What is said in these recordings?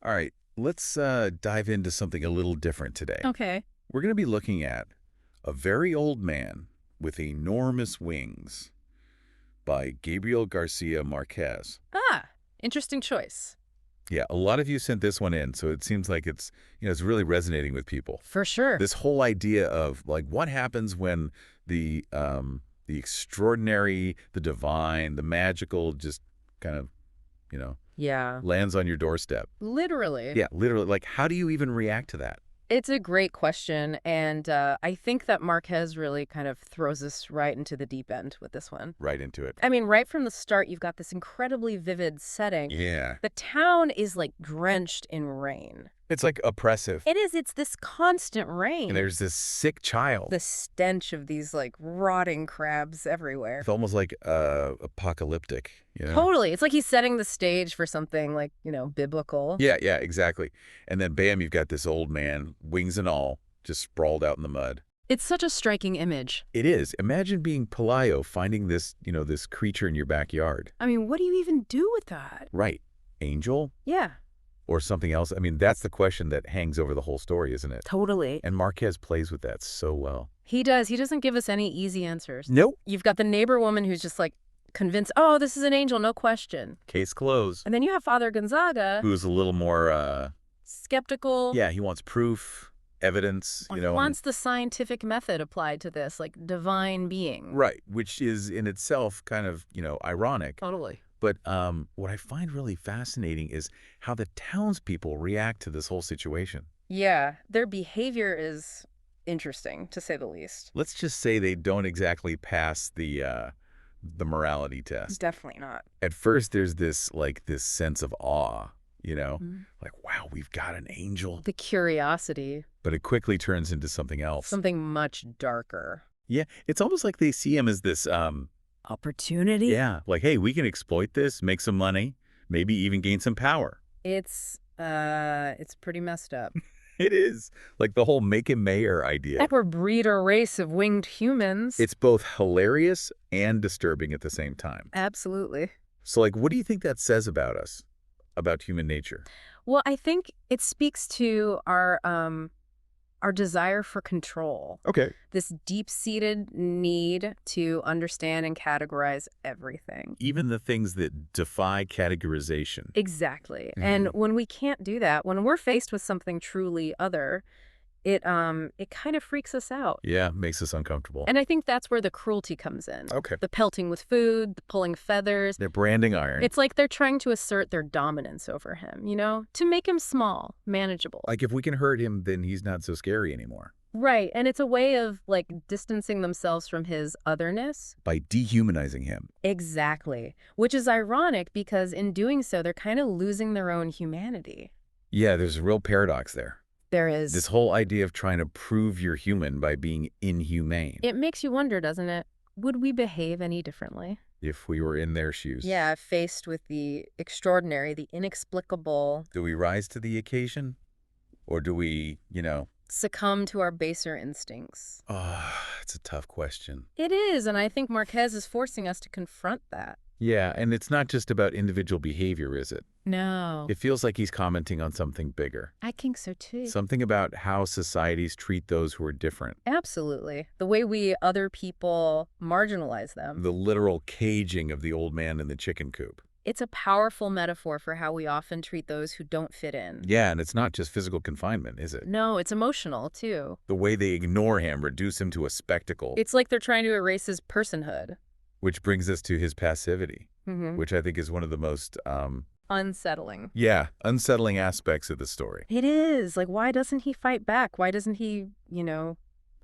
All right, let's dive into something a little different today. Okay. We're going to be looking at A Very Old Man with Enormous Wings by Gabriel Garcia Marquez. Ah, interesting choice. Yeah, a lot of you sent this one in, so it seems like it's really resonating with people. For sure. This whole idea of like what happens when the extraordinary, the divine, the magical just kind of, you know, Yeah. lands on your doorstep. Literally. Yeah, literally. Like, how do you even react to that? It's a great question, and I think that Marquez really kind of throws us right into the deep end with this one. Right into it. I mean, right from the start, you've got this incredibly vivid setting. Yeah. The town is, like, drenched in rain. It's like oppressive. It is. It's this constant rain. And there's this sick child. The stench of these, like, rotting crabs everywhere. It's almost like apocalyptic, you know? Totally. It's like he's setting the stage for something, like, biblical. Yeah, exactly. And then bam, you've got this old man, wings and all, just sprawled out in the mud. It's such a striking image. It is. Imagine being Pelayo, finding this, this creature in your backyard. I mean, what do you even do with that? Right. Angel? Yeah. Or something else? I mean, that's the question that hangs over the whole story, isn't it? Totally. And Marquez plays with that so well. He does. He doesn't give us any easy answers. Nope. You've got the neighbor woman who's just like convinced, oh, this is an angel, no question. Case closed. And then you have Father Gonzaga, Who's a little more, skeptical. yeah, he wants proof, evidence, Wants the scientific method applied to this, like divine being. Right, which is in itself kind of, ironic. Totally. But what I find really fascinating is how the townspeople react to this whole situation. Yeah, their behavior is interesting, to say the least. Let's just say they don't exactly pass the morality test. Definitely not. At first, there's this sense of awe, Mhm. like, wow, we've got an angel. The curiosity, But it quickly turns into something else. something much darker. Yeah, it's almost like they see him as this, Opportunity? yeah, like, hey, we can exploit this, make some money, maybe even gain some power. It's pretty messed up. It is. Like the whole make him mayor idea. Or breed a race of winged humans. It's both hilarious and disturbing at the same time. Absolutely. So, like, what do you think that says about us, about human nature? Well, I think it speaks to our desire for control. Okay. This deep-seated need to understand and categorize everything. Even the things that defy categorization. Exactly. Mhm. And when we can't do that, when we're faced with something truly other, it kind of freaks us out. Yeah, makes us uncomfortable. And I think that's where the cruelty comes in. Okay. The pelting with food, the pulling feathers. They're branding iron. It's like they're trying to assert their dominance over him, to make him small, manageable. like if we can hurt him, then he's not so scary anymore. Right. And it's a way of, like, distancing themselves from his otherness. By dehumanizing him. Exactly. Which is ironic because in doing so, they're kind of losing their own humanity. Yeah, there's a real paradox there. There is. This whole idea of trying to prove you're human by being inhumane. It makes you wonder, doesn't it? Would we behave any differently? If we were in their shoes. Yeah, faced with the extraordinary, the inexplicable. Do we rise to the occasion? Or do we, Succumb to our baser instincts? Oh, it's a tough question. It is, and I think Marquez is forcing us to confront that. Yeah, and it's not just about individual behavior, is it? No. It feels like he's commenting on something bigger. I think so, too. Something about how societies treat those who are different. Absolutely. The way we other people marginalize them. The literal caging of the old man in the chicken coop. It's a powerful metaphor for how we often treat those who don't fit in. Yeah, and it's not just physical confinement, is it? No, it's emotional, too. The way they ignore him, reduce him to a spectacle. It's like they're trying to erase his personhood. Which brings us to his passivity, Mm-hmm. which I think is one of the most, Unsettling. unsettling aspects of the story. It is. Like, why doesn't he fight back? Why doesn't he,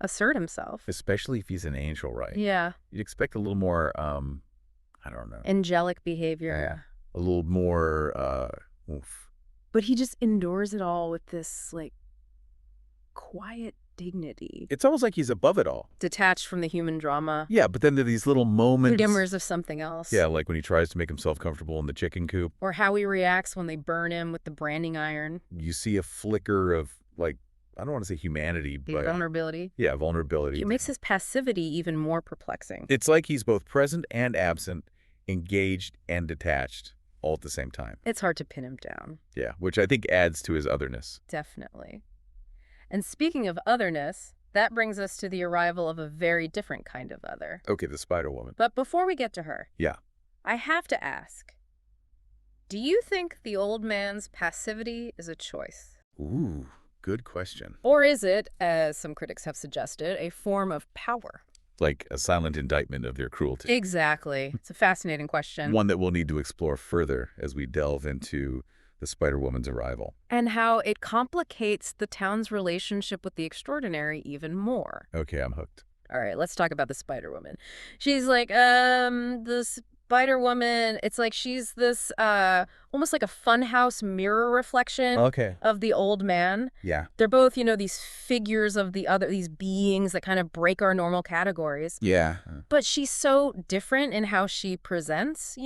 assert himself? Especially if he's an angel, right? Yeah. You'd expect a little more, I don't know. Angelic behavior. A little more, oof. But he just endures it all with this, like, quiet dignity. It's almost like he's above it all. Detached from the human drama. Yeah, but then there are these little moments. Glimmers of something else. Yeah, like when he tries to make himself comfortable in the chicken coop. Or how he reacts when they burn him with the branding iron. You see a flicker of, like, I don't want to say humanity, The but vulnerability. yeah, vulnerability. It makes his passivity even more perplexing. It's like he's both present and absent, engaged and detached, all at the same time. It's hard to pin him down. Yeah, which I think adds to his otherness. Definitely. And speaking of otherness, that brings us to the arrival of a very different kind of other. Okay, the Spider-Woman. But before we get to her, Yeah. I have to ask, do you think the old man's passivity is a choice? Ooh, good question. Or is it, as some critics have suggested, a form of power? Like a silent indictment of their cruelty. Exactly. It's a fascinating question. One that we'll need to explore further as we delve into the Spider-Woman's arrival. And how it complicates the town's relationship with the extraordinary even more. Okay, I'm hooked. All right, let's talk about the Spider-Woman. She's like, the Spider-Woman, it's like she's this, almost like a funhouse mirror reflection Okay. of the old man. Yeah. They're both, these figures of these beings that kind of break our normal categories. Yeah. But she's so different in how she presents,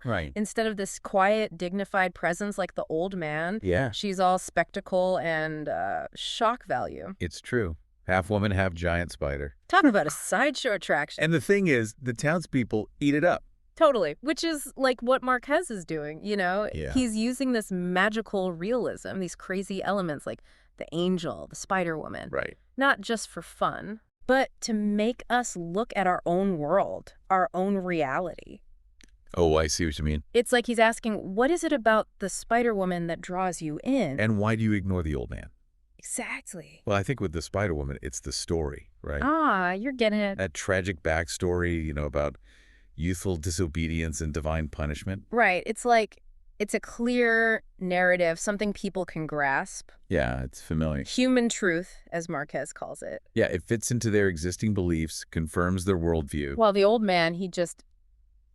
Right. Instead of this quiet, dignified presence like the old man, Yeah. she's all spectacle and shock value. It's true. Half woman, half giant spider. Talk about a sideshow attraction. And the thing is, the townspeople eat it up. Totally. Which is like what Marquez is doing, Yeah. He's using this magical realism, these crazy elements like the angel, the Spider-Woman. Right. Not just for fun, but to make us look at our own world, our own reality. Oh, I see what you mean. It's like he's asking, what is it about the Spider-Woman that draws you in? And why do you ignore the old man? Exactly. Well, I think with the Spider-Woman, it's the story, right? Ah, you're getting it. That tragic backstory, about youthful disobedience and divine punishment. Right. It's like, it's a clear narrative, something people can grasp. Yeah, it's familiar. Human truth, as Marquez calls it. Yeah, it fits into their existing beliefs, confirms their worldview. While the old man, he just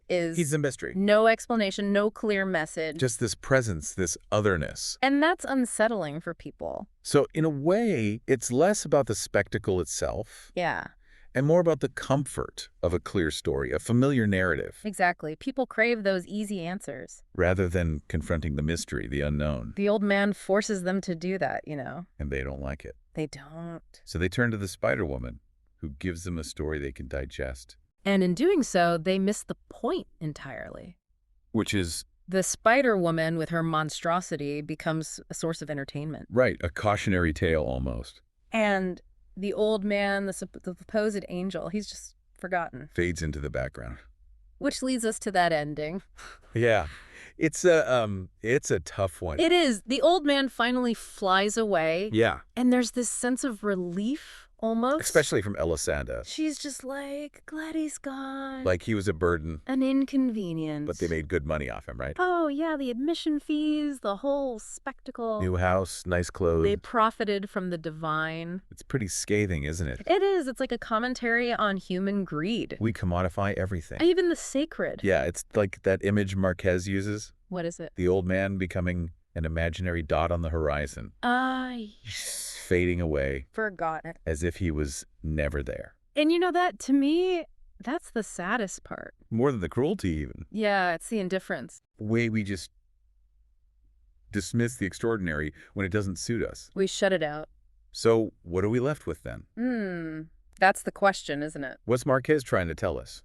is... He's a mystery. No explanation, no clear message. Just this presence, this otherness. And that's unsettling for people. So in a way, it's less about the spectacle itself Yeah, and more about the comfort of a clear story, a familiar narrative, exactly. People crave those easy answers. rather than confronting the mystery, the unknown. The old man forces them to do that, And they don't like it. They don't. So they turn to the Spider-Woman, who gives them a story they can digest. And in doing so, they miss the point entirely. Which is, The Spider-Woman, with her monstrosity, becomes a source of entertainment. right, a cautionary tale almost. And the old man, the supposed angel, he's just forgotten. Fades into the background. Which leads us to that ending. Yeah. It's a tough one. It is. The old man finally flies away. Yeah. And there's this sense of relief, almost. Especially from Elisanda. She's just like, glad he's gone. Like he was a burden, An inconvenience. but they made good money off him, right? Oh, yeah, the admission fees, the whole spectacle. New house, nice clothes. They profited from the divine. It's pretty scathing, isn't it? It is. It's like a commentary on human greed. We commodify everything. Even the sacred. Yeah, it's like that image Marquez uses. What is it? The old man becoming an imaginary dot on the horizon, fading away Forgotten. as if he was never there. And that, to me, that's the saddest part. More than the cruelty, even. Yeah, it's the indifference. Way we just dismiss the extraordinary when it doesn't suit us. We shut it out. So what are we left with then? That's the question, isn't it? What's Marquez trying to tell us?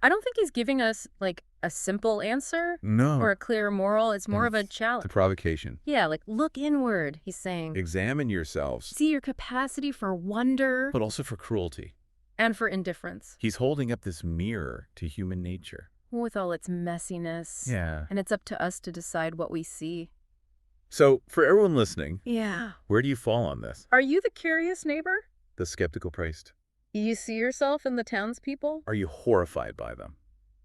I don't think he's giving us, like, a simple answer No. or a clear moral. It's more of a The challenge. provocation. Yeah, like, look inward, he's saying. Examine yourselves, See your capacity for wonder but also for cruelty. and for indifference He's holding up this mirror to human nature. with all its messiness. Yeah. And it's up to us to decide what we see. So for everyone listening, Yeah. where do you fall on this? Are you the curious neighbor? The skeptical priest? You see yourself in the townspeople? Are you horrified by them?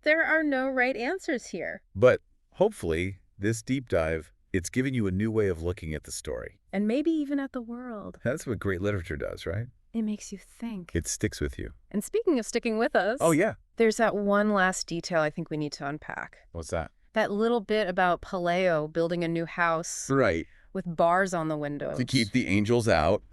There are no right answers here. But hopefully, this deep dive, it's giving you a new way of looking at the story. And maybe even at the world. That's what great literature does, right? It makes you think. It sticks with you. And speaking of sticking with us, Oh, yeah. there's that one last detail I think we need to unpack. What's that? That little bit about Paleo building a new house Right. with bars on the windows. To keep the angels out.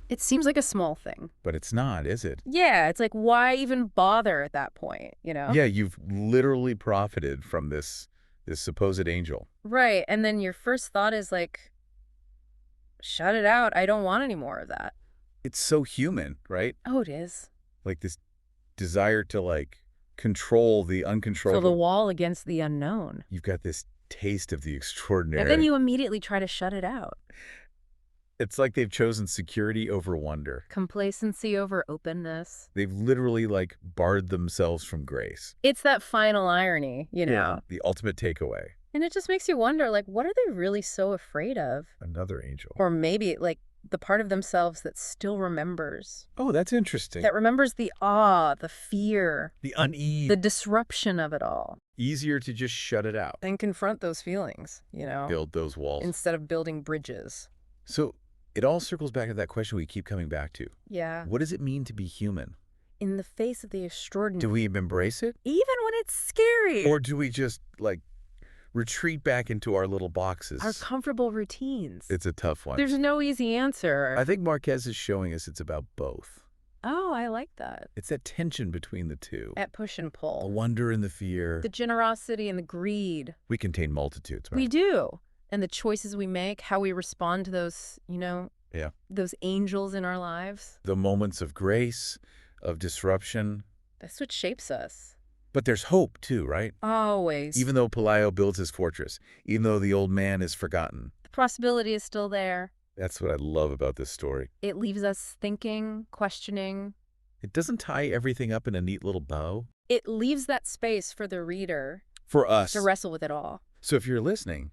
It seems like a small thing. But it's not, is it? Yeah, it's like, why even bother at that point, Yeah, you've literally profited from this supposed angel. Right, and then your first thought is like, shut it out. I don't want any more of that. It's so human, right? Oh, it is. Like this desire to, like, control the Fill the uncontrollable. wall against the unknown. You've got this taste of the And then extraordinary. you immediately try to shut it out. It's like they've chosen security over wonder. Complacency over openness. They've literally, like, barred themselves from grace. It's that final irony, you know? The ultimate takeaway. And it just makes you wonder, like, what are they really so afraid of? Another angel. Or maybe, like, the part of themselves that still remembers. Oh, that's interesting. That remembers the awe, the fear, The unease. the disruption of it all. Easier to just shut it out. And confront those feelings, you know? Build those walls. Instead of building bridges. So it all circles back to that question we keep coming back to. Yeah. What does it mean to be human? In the face of the extraordinary. Do we embrace it? Even when it's scary. Or do we just, like, retreat back into our little boxes? Our comfortable routines. It's a tough one. There's no easy answer. I think Marquez is showing us it's about both. Oh, I like that. It's that tension between the two. At push and The pull. wonder and the fear. The generosity and the greed. We contain multitudes, right? We do. And the choices we make, how we respond to those, you know, Yeah. those angels in our lives. The moments of grace, of disruption. That's what shapes us. But there's hope, too, right? Always. Even though Pelayo builds his fortress, even though the old man is forgotten. The possibility is still there. That's what I love about this story. It leaves us thinking, questioning. It doesn't tie everything up in a neat little bow. It leaves that space for the reader For us. to wrestle with it all. So if you're listening,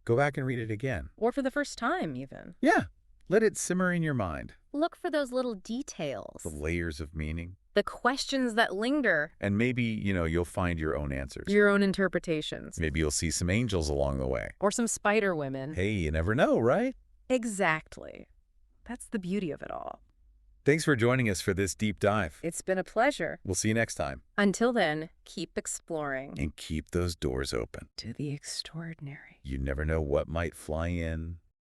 go back and read it again. Or for the first time, even. Yeah. Let it simmer in your mind. Look for those little details. The layers of meaning. The questions that linger. And maybe, you'll find your own answers. Your own interpretations. Maybe you'll see some angels along the way. Or some spider women. Hey, you never know, right? Exactly. That's the beauty of it all. Thanks for joining us for this deep dive. It's been a pleasure. We'll see you next time. Until then, keep exploring And keep those doors open. to the extraordinary. You never know what might fly in